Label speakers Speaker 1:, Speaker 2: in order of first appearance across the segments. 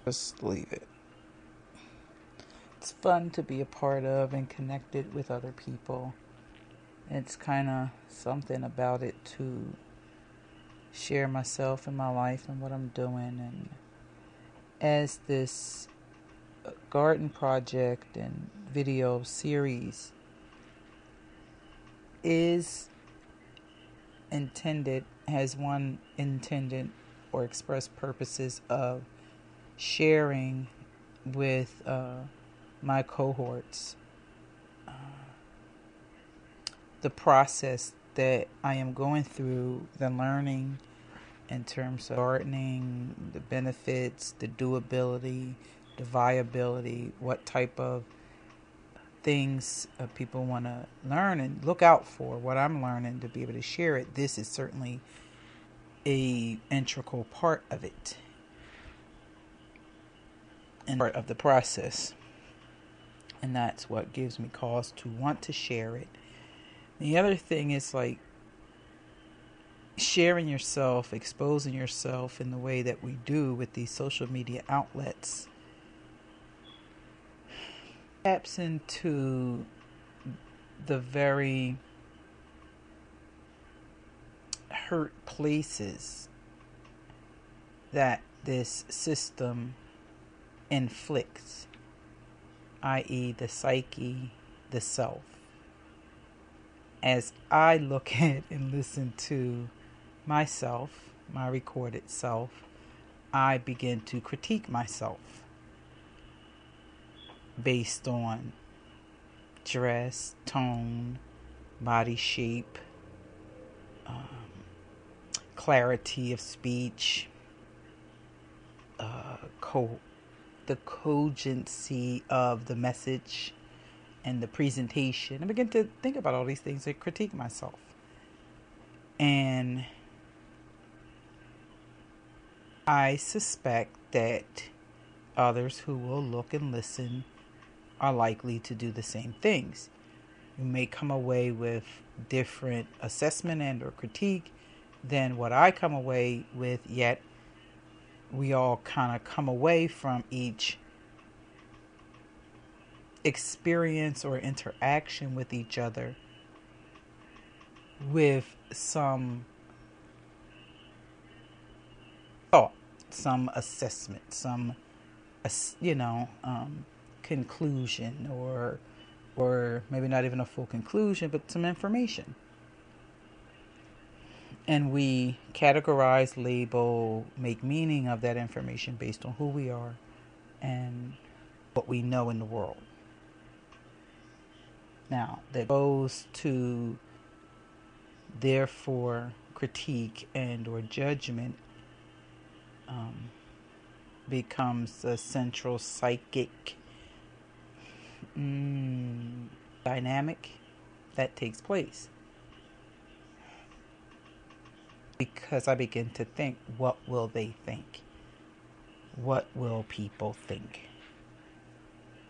Speaker 1: Just leave it. It's fun to be a part of and connected with other people. It's kind of something about it to share myself and my life and what I'm doing. And as this garden project and video series is intended, has one intended or express purposes of sharing with my cohorts the process that I am going through, the learning in terms of gardening, the benefits, the doability, the viability, what type of things people want to learn and look out for, what I'm learning to be able to share it. This is certainly a integral part of it and part of the process. And that's what gives me cause to want to share it. The other thing is like sharing yourself, exposing yourself in the way that we do with these social media outlets taps into the very hurt places that this system inflicts, i.e. the psyche, the self. As I look at and listen to myself, my recorded self, I begin to critique myself based on dress, tone, body shape, clarity of speech, the cogency of the message and the presentation. I begin to think about all these things and critique myself. And I suspect that others who will look and listen are likely to do the same things. You may come away with different assessment and or critique than what I come away with, yet we all kind of come away from each experience or interaction with each other with some thought, some assessment, some conclusion, or maybe not even a full conclusion, but some information. And we categorize, label, make meaning of that information based on who we are and what we know in the world. Now, that goes to, therefore, critique and or judgment becomes a central psychic dynamic that takes place. Because I begin to think, what will they think? What will people think?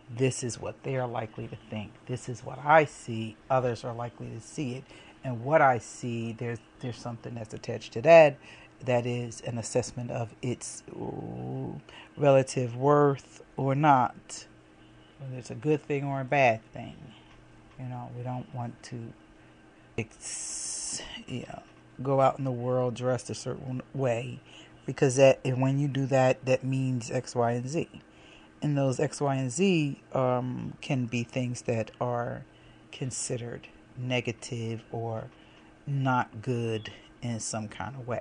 Speaker 1: This is what they are likely to think. This is what I see. Others are likely to see it. And what I see, there's something that's attached to that. That is an assessment of its relative worth or not. Whether it's a good thing or a bad thing. We don't want to go out in the world dressed a certain way, because when you do that, that means X, Y, and Z. And those X, Y, and Z can be things that are considered negative or not good in some kind of way.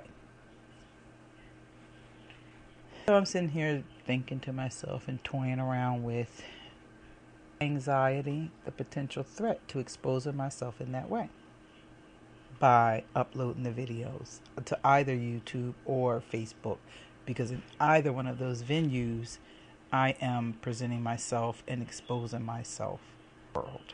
Speaker 1: So I'm sitting here thinking to myself and toying around with anxiety, the potential threat to exposing myself in that way by uploading the videos to either YouTube or Facebook, because in either one of those venues I am presenting myself and exposing myself to the world.